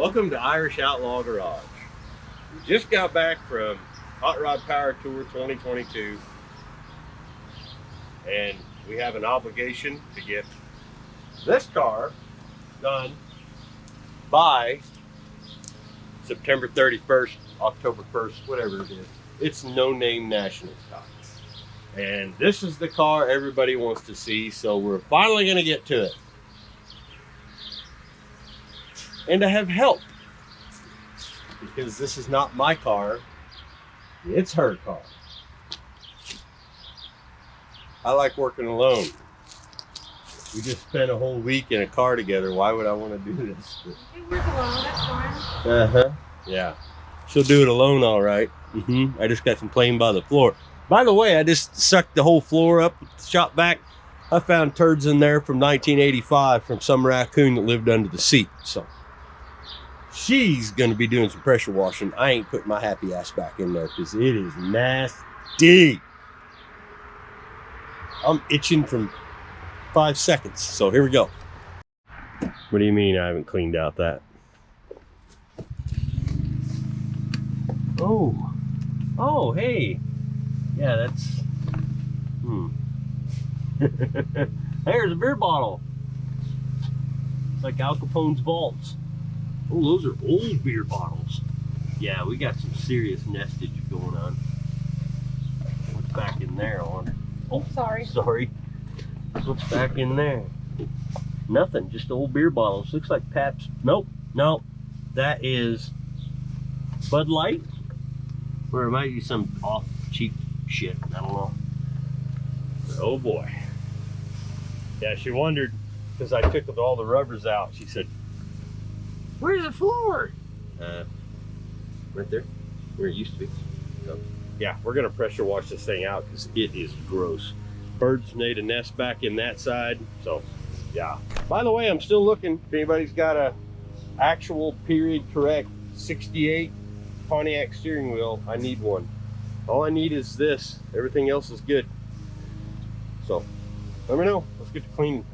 Welcome to Irish Outlaw Garage. We just got back from Hot Rod Power Tour 2022, and we have an obligation to get this car done by September 31st, October 1st, whatever it is. It's No Name National Stock. And this is the car everybody wants to see, so we're finally going to get to it. And to have help, because this is not my car, it's her car. I like working alone. We just spent a whole week in a car together. Why would I want to do this? You work alone, that's fine. Uh-huh. Yeah. She'll do it alone, all right. I just got some playing by the floor. By the way, I just sucked the whole floor up with the shop vac. I found turds in there from 1985 from some raccoon that lived under the seat. So she's going to be doing some pressure washing. I ain't putting my happy ass back in there because it is nasty. I'm itching from 5 seconds. So here we go. What do you mean I haven't cleaned out that? Oh, hey. Yeah, that's... There's a beer bottle. It's like Al Capone's vaults. Oh, those are old beer bottles. Yeah, we got some serious nestage going on. What's back in there, I wonder? Oh, sorry. What's back in there? Nothing, just old beer bottles. Looks like Pabst. Nope. That is Bud Light. Or it might be some off cheap shit. I don't know. Oh boy. Yeah, she wondered because I took all the rubbers out. She said, "Where's the floor?" Right there, where it used to be. So, yeah, we're gonna pressure wash this thing out because it is gross. Birds made a nest back in that side. So, yeah. By the way, I'm still looking. If anybody's got a actual period correct 68 Pontiac steering wheel, I need one. All I need is this. Everything else is good. So let me know. Let's get to cleaning.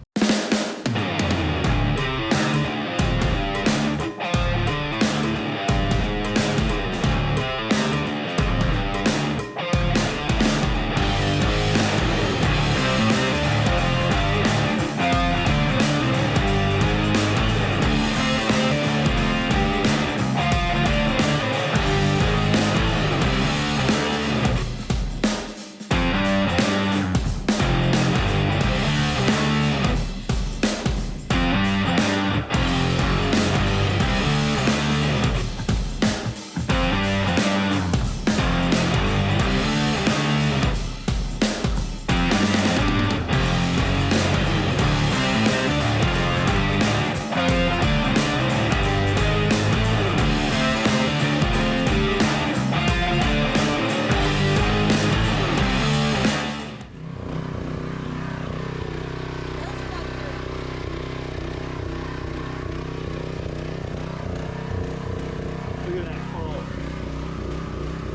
Look at that fall.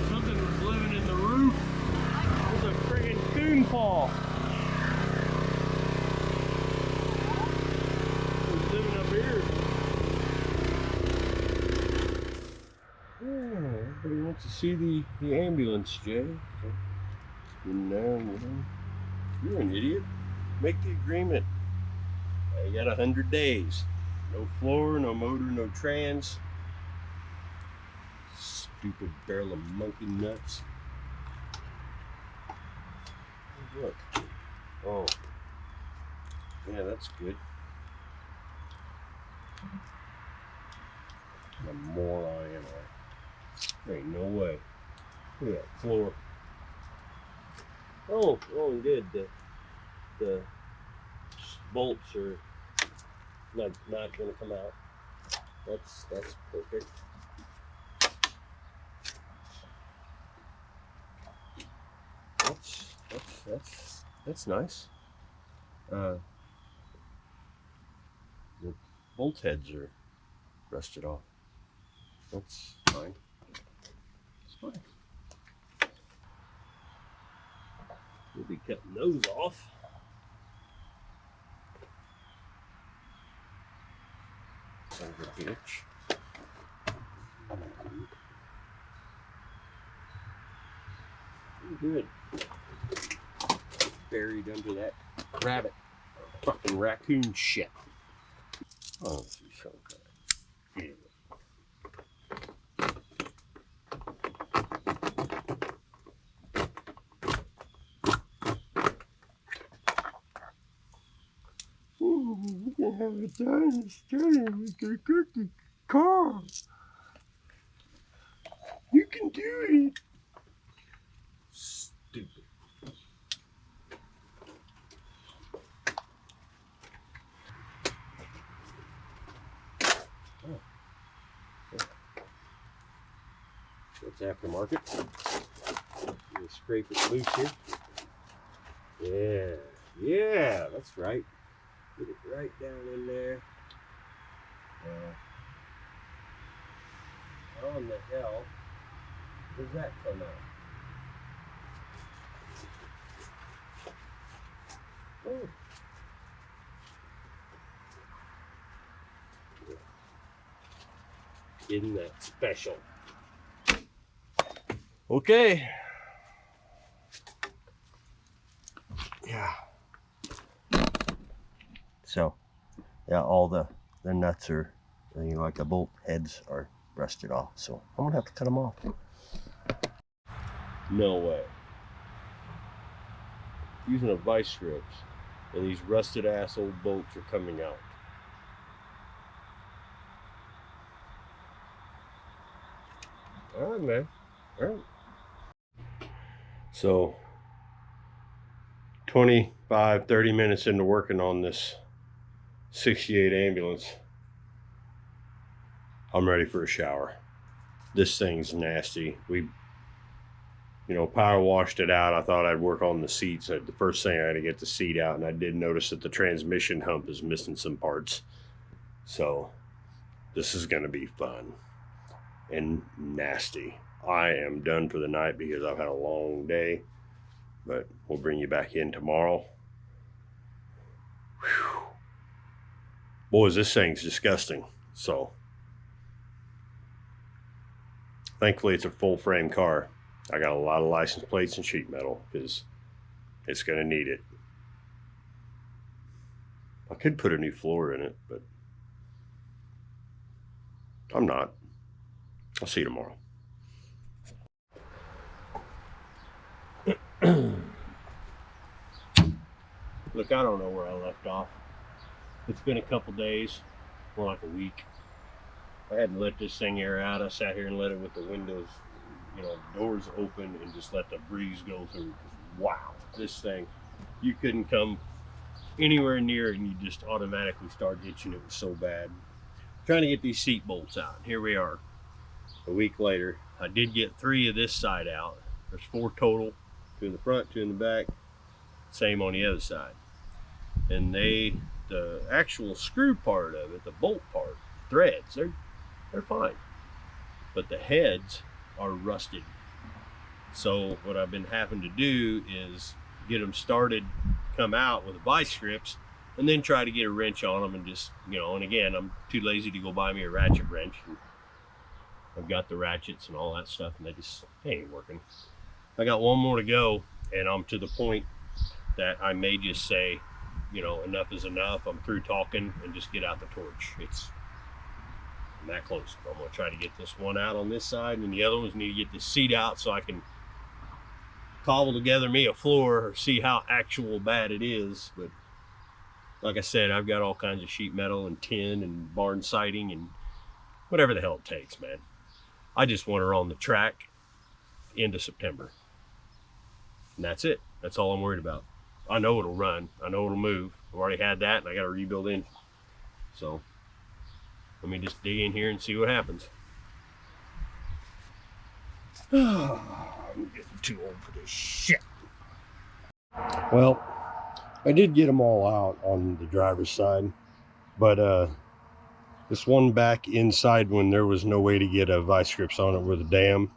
Something was living in the roof. It was a friggin' coon paw. It was living up here. Yeah, everybody wants to see the ambulance, Jay. You're an idiot. Make the agreement. You got 100 days. No floor, no motor, no trans. Stupid barrel of monkey nuts. Look. Oh. Yeah, that's good. I'm a moron, am I? There ain't no way. Look at that floor. Oh, good. The bolts are not gonna come out. That's perfect. That's nice. The bolt heads are rusted off. That's fine. It's fine. We'll be cutting those off. Son of a bitch. Good. Buried under that rabbit. Fucking raccoon shit. Oh, she's so good. Yeah. Ooh, we can have a dinosaur and we can cook the car. You can do it. Stupid. Oh. It's aftermarket. You scrape it loose here. Yeah, that's right. Get it right down in there. How in the hell does that come out? Oh. Isn't that special? Okay. Yeah. So, yeah, all the nuts are, you know, like the bolt heads are rusted off. So I'm gonna have to cut them off. No way. Using a vice strips, and these rusted ass old bolts are coming out. All right, man. All right. So 25, 30 minutes into working on this 68 ambulance, I'm ready for a shower. This thing's nasty. We, you know, power washed it out. I thought I'd work on the seats. The first thing I had to get the seat out, and I did notice that the transmission hump is missing some parts. So this is gonna be fun and nasty. I am done for the night because I've had a long day, but we'll bring you back in tomorrow. Whew. Boys, this thing's disgusting. So thankfully it's a full frame car. I got a lot of license plates and sheet metal because it's gonna need it. I could put a new floor in it, but I'm not. I'll see you tomorrow. Look, I don't know where I left off. It's been a couple days, more like a week. I hadn't let this thing air out. I sat here and let it with the windows, you know, doors open and just let the breeze go through. Wow, this thing, you couldn't come anywhere near it and you just automatically start itching. It was so bad. Trying to get these seat bolts out. Here we are, a week later. I did get 3 of this side out. There's 4 total, 2 in the front, 2 in the back. Same on the other side. And the actual screw part of it, the bolt part, threads, they're fine. But the heads are rusted. So what I've been having to do is get them started, come out with the vice grips, and then try to get a wrench on them and just, you know, and again, I'm too lazy to go buy me a ratchet wrench. And I've got the ratchets and all that stuff, and they ain't working. I got 1 more to go, and I'm to the point that I may just say, you know, enough is enough. I'm through talking and just get out the torch. I'm that close. I'm gonna try to get this one out on this side, and the other ones need to get this seat out so I can cobble together me a floor or see how actual bad it is. But like I said, I've got all kinds of sheet metal and tin and barn siding and whatever the hell it takes, man. I just want her on the track into September. And that's it. That's all I'm worried about. I know it'll run. I know it'll move. I've already had that, and I got to rebuild in. So let me just dig in here and see what happens. I'm getting too old for this shit. Well, I did get them all out on the driver's side, but this one back inside when there was no way to get a vice grips on it with a dam.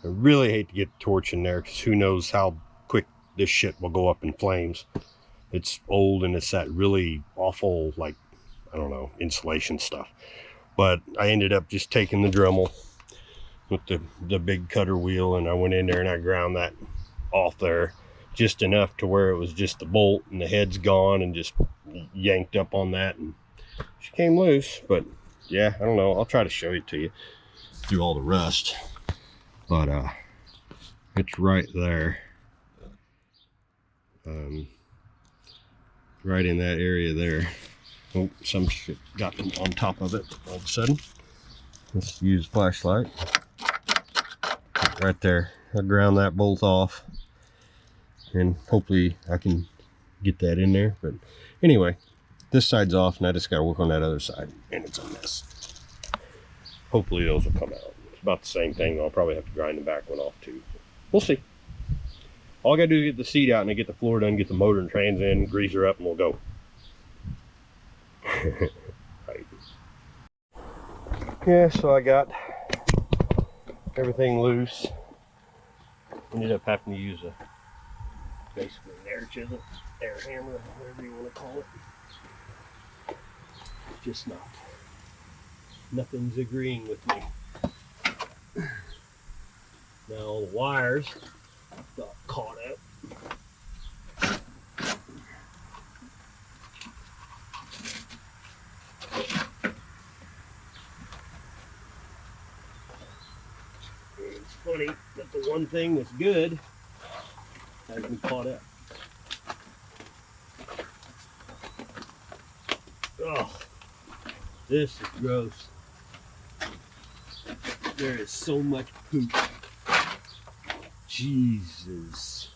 I really hate to get the torch in there because who knows how quick this shit will go up in flames. It's old and it's that really awful, like, I don't know, insulation stuff. But I ended up just taking the Dremel, with the big cutter wheel, and I went in there and I ground that off there just enough to where it was just the bolt and the head's gone, and just yanked up on that and she came loose. But yeah, I don't know, I'll try to show it to you through all the rust, but it's right there, right in that area there. Oh, some shit got on top of it all of a sudden. Let's use a flashlight. Right there, I ground that bolt off, and hopefully I can get that in there. But anyway, this side's off, and I just got to work on that other side, and it's a mess. Hopefully those will come out. It's about the same thing. I'll probably have to grind the back one off too. We'll see. All I gotta do is get the seat out and then get the floor done, get the motor and trans in, grease her up, and we'll go. Right. Yeah, so I got everything loose. Ended up having to use basically an air chisel, air hammer, whatever you want to call it. Just nothing's agreeing with me. Now all the wires got caught up. It's funny that the one thing that's good has been caught up. Oh, this is gross. There is so much poop. Jesus.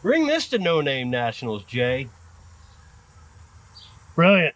Bring this to No Name Nationals, Jay. Brilliant.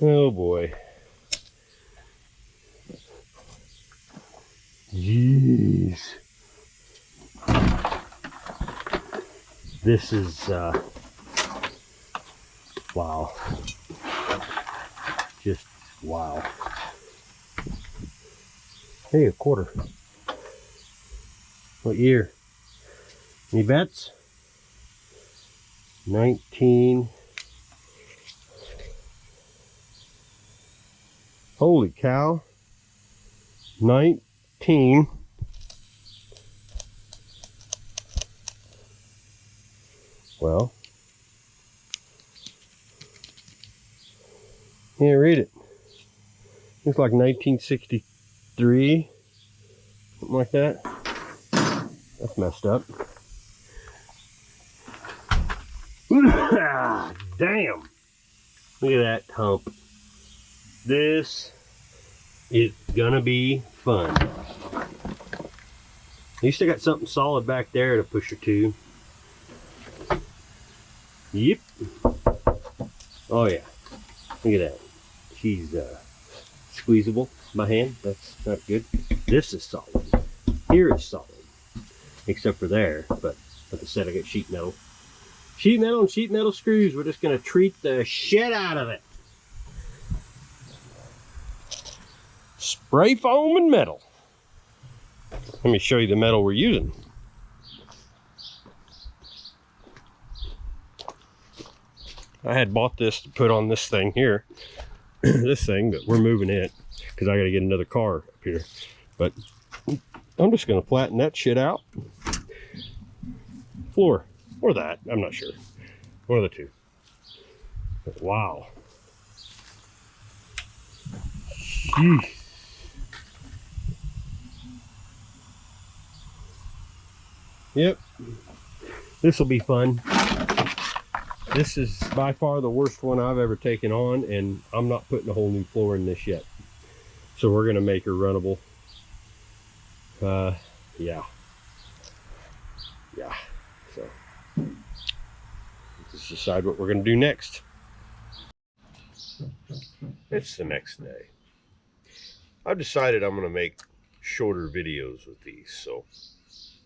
Oh boy. Jeez. This is wow. Just wow. Hey, a quarter. What year? Any bets? 19. Holy cow. 19. Well, can't read it. Looks like 1963, something like that. That's messed up. Damn! Look at that hump. This is gonna be fun. At least I got something solid back there to push her to. Yep. Oh yeah. Look at that. She's squeezable by hand. That's not good. This is solid. Here is solid. Except for there. But like I said, I got sheet metal. Sheet metal and sheet metal screws. We're just gonna treat the shit out of it. Spray foam and metal. Let me show you the metal we're using. I had bought this to put on this thing here, this thing, but we're moving it because I got to get another car up here. But I'm just going to flatten that shit out. Floor, or that, I'm not sure. One of the two. But wow. Jeez. Yep. This will be fun. This is by far the worst one I've ever taken on, and I'm not putting a whole new floor in this yet. So we're gonna make her runnable. Yeah. So let's decide what we're gonna do next. It's the next day. I've decided I'm gonna make shorter videos with these. So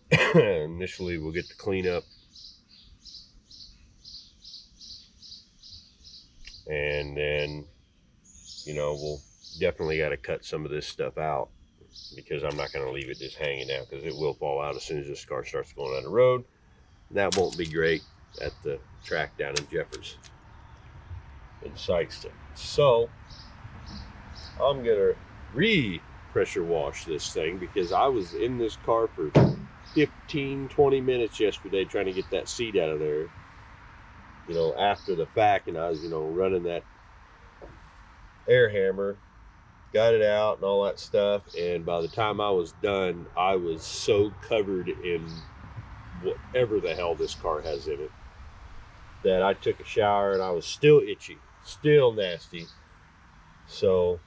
initially we'll get the cleanup, and then, you know, we'll definitely got to cut some of this stuff out, because I'm not going to leave it just hanging out, because it will fall out as soon as this car starts going down the road. That won't be great at the track down in Jefferson in Sikeston. So I'm going to pressure wash this thing, because I was in this car for 15-20 minutes yesterday trying to get that seat out of there, you know, after the fact, and I was, you know, running that air hammer, got it out and all that stuff, and by the time I was done, I was so covered in whatever the hell this car has in it that I took a shower and I was still itchy, still nasty. So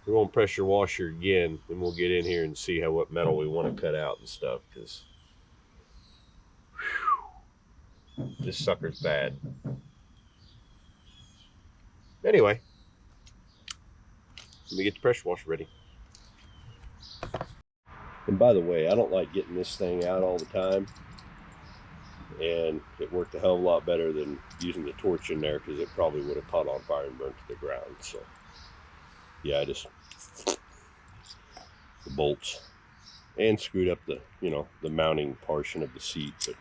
we're going to pressure wash her again, and we'll get in here and see what metal we want to cut out and stuff, because this sucker's bad. Anyway, let me get the pressure washer ready. And by the way, I don't like getting this thing out all the time, and it worked a hell of a lot better than using the torch in there, because it probably would have caught on fire and burnt to the ground. So yeah, I just the bolts and screwed up the, you know, the mounting portion of the seat, but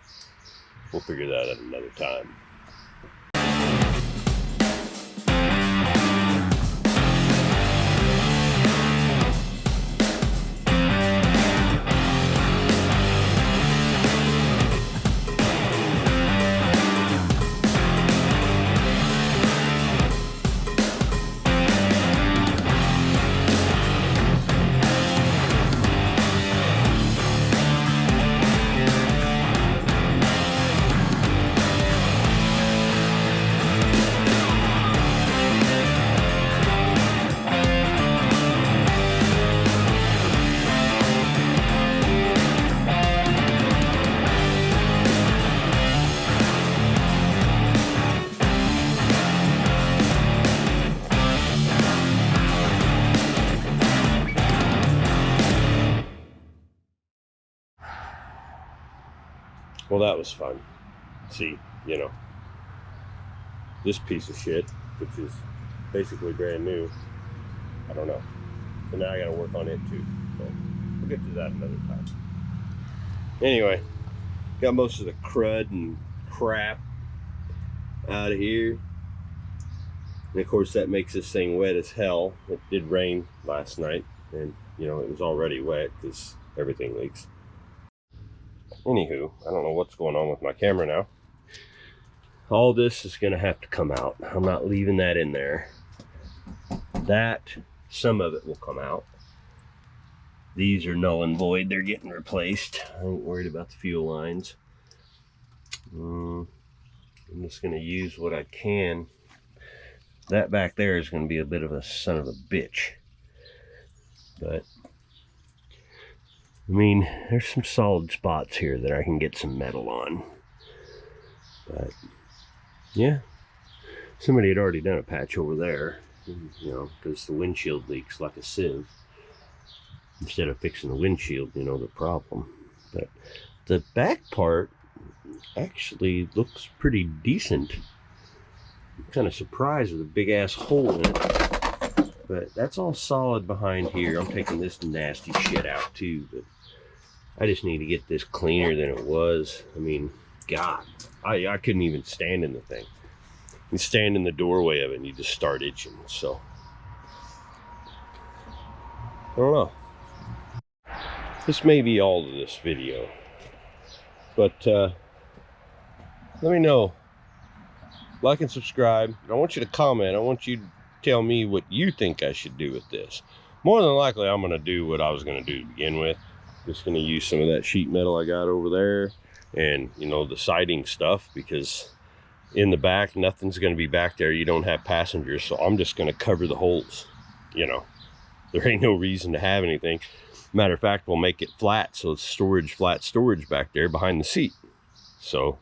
we'll figure that out another time. Well, that was fun. See, you know, this piece of shit, which is basically brand new, I don't know. So now I got to work on it too. So we'll get to that another time. Anyway, got most of the crud and crap out of here. And of course that makes this thing wet as hell. It did rain last night, and you know, it was already wet because everything leaks. Anywho, I don't know what's going on with my camera now. All this is going to have to come out. I'm not leaving that in there. That, some of it will come out. These are null and void. They're getting replaced. I ain't worried about the fuel lines. I'm just going to use what I can. That back there is going to be a bit of a son of a bitch. But I mean, there's some solid spots here that I can get some metal on. But yeah, somebody had already done a patch over there, you know, because the windshield leaks like a sieve. Instead of fixing the windshield, you know, the problem. But the back part actually looks pretty decent. I'm kind of surprised with a big ass hole in it. But that's all solid behind here. I'm taking this nasty shit out too, but I just need to get this cleaner than it was. I mean, God, I couldn't even stand in the thing. You stand in the doorway of it and you just start itching. So, I don't know. This may be all of this video, but let me know. Like and subscribe. I want you to comment. I want you to tell me what you think I should do with this. More than likely, I'm going to do what I was going to do to begin with. Just gonna use some of that sheet metal I got over there, and you know, the siding stuff, because in the back nothing's gonna be back there. You don't have passengers, so I'm just gonna cover the holes. You know, there ain't no reason to have anything. Matter of fact, we'll make it flat, so it's storage, flat storage back there behind the seat. So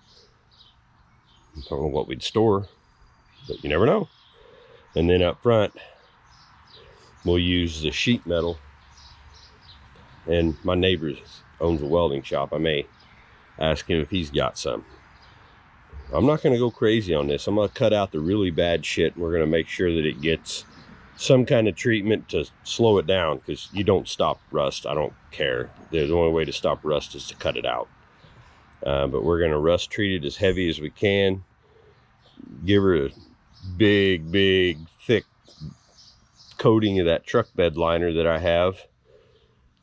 I don't know what we'd store, but you never know. And then up front, we'll use the sheet metal. And my neighbor owns a welding shop. I may ask him if he's got some. I'm not going to go crazy on this. I'm going to cut out the really bad shit, and we're going to make sure that it gets some kind of treatment to slow it down, because you don't stop rust. I don't care. The only way to stop rust is to cut it out. But we're going to rust treat it as heavy as we can. Give her a big, big, thick coating of that truck bed liner that I have,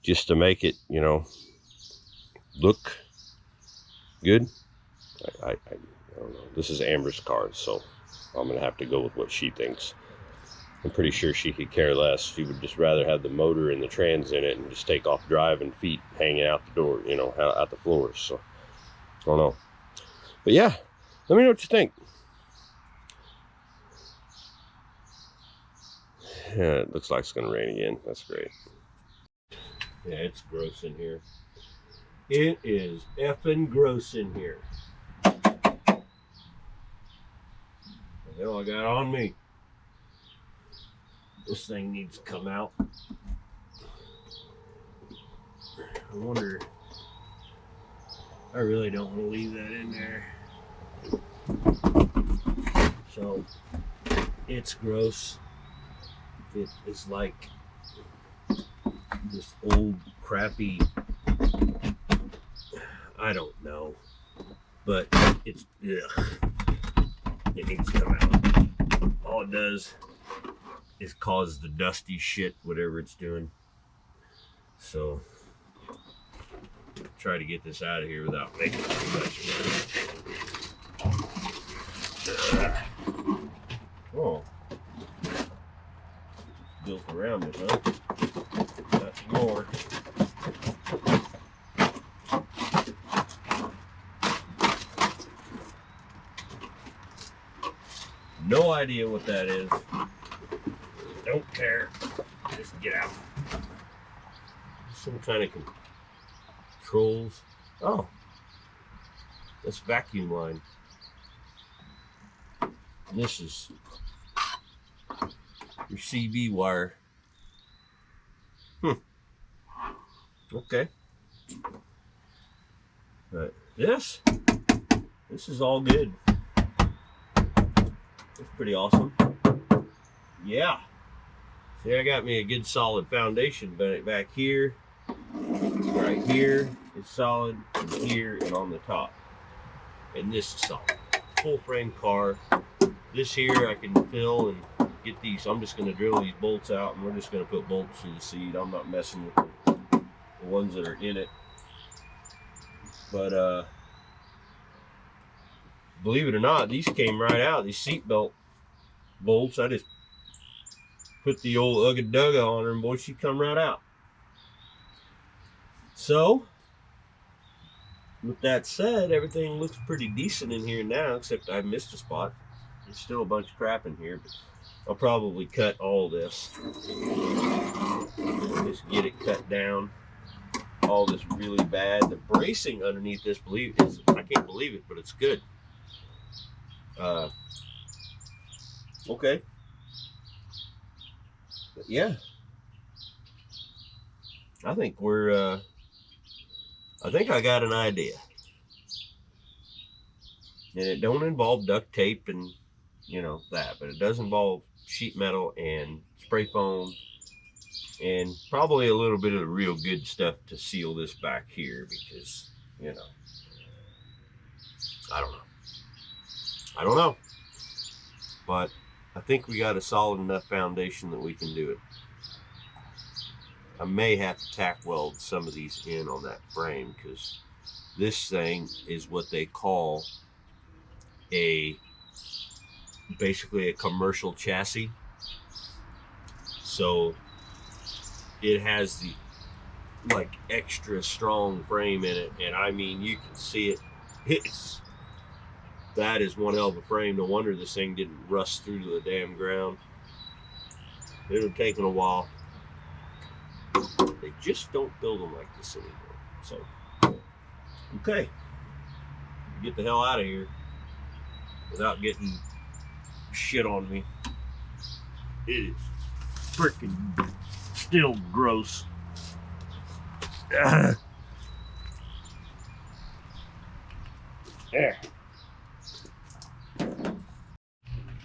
just to make it, you know, look good. I don't know. This is Amber's car, so I'm gonna have to go with what she thinks. I'm pretty sure she could care less. She would just rather have the motor and the trans in it and just take off driving, feet hanging out the door, you know, out the floors. So I don't know. But yeah, let me know what you think. Yeah, it looks like it's gonna rain again. That's great. Yeah, it's gross in here. It is effing gross in here. What the hell I got on me? This thing needs to come out. I wonder. I really don't want to leave that in there. So it's gross. It is like this old crappy, I don't know, but it's, ugh, it needs to come out. All it does is cause the dusty shit, whatever it's doing. So try to get this out of here without making too much noise. Oh, built around it, huh? Nothing more. No idea what that is. Don't care. Just get out. Some kind of controls. Oh, that's vacuum line. This is your CV wire. Okay. But this is all good. It's pretty awesome. Yeah. See, I got me a good solid foundation back here. Right here is solid, and here and on the top. And this is solid. Full frame car. This here I can fill and get these. I'm just going to drill these bolts out, and we're just going to put bolts through the seat. I'm not messing with the ones that are in it. But believe it or not, these came right out. These seatbelt bolts, I just put the old Ugga Dugga on her, and boy, she come right out. So with that said, everything looks pretty decent in here now, except I missed a spot. There's still a bunch of crap in here, but I'll probably cut all this. Just get it cut down. All this really bad. The bracing underneath this, I can't believe it, but it's good. Okay. But yeah, I think I think I got an idea. And it don't involve duct tape and, you know, that, but it does involve sheet metal and spray foam and probably a little bit of the real good stuff to seal this back here, because, you know, I don't know, but I think we got a solid enough foundation that we can do it. I may have to tack weld some of these in on that frame, because this thing is what they call basically a commercial chassis. So it has like extra strong frame in it, and I mean you can see it. That is one hell of a frame. No wonder this thing didn't rust through to the damn ground. It would have taken a while. They just don't build them like this anymore. So, okay, get the hell out of here without getting shit on me. It is freaking still gross. There.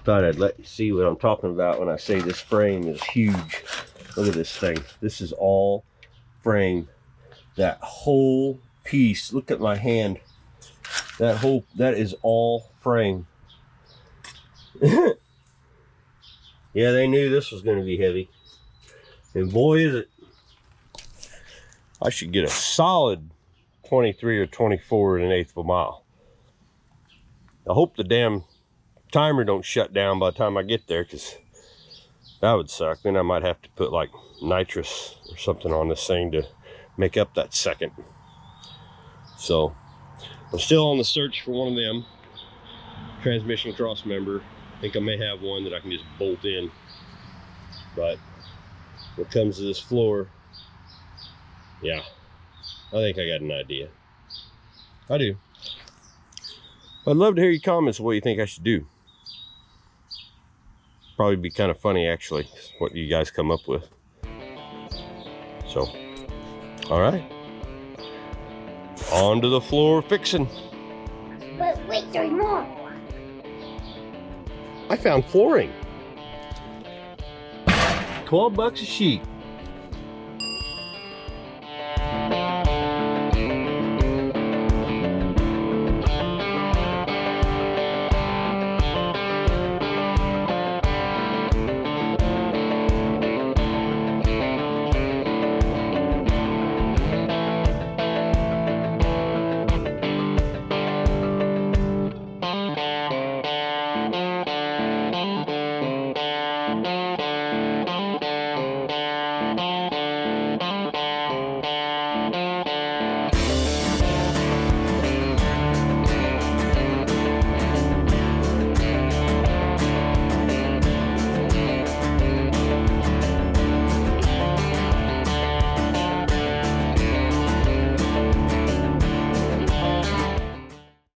Thought I'd let you see what I'm talking about when I say this frame is huge. Look at this thing. This is all frame. That whole piece. Look at my hand. That is all frame. Yeah, they knew this was going to be heavy. And boy, is it. I should get a solid 23 or 24 1/8 of a mile. I hope the damn timer don't shut down by the time I get there, because that would suck. Then I might have to put like nitrous or something on this thing to make up that second. So I'm still on the search for one of them transmission cross member. I think I may have one that I can just bolt in, but when it comes to this floor, yeah, I think I got an idea. I do. I'd love to hear your comments of what you think I should do. Probably be kind of funny, actually, what you guys come up with. So, all right. On to the floor fixing. But wait, there's more. I found flooring. $12 a sheet.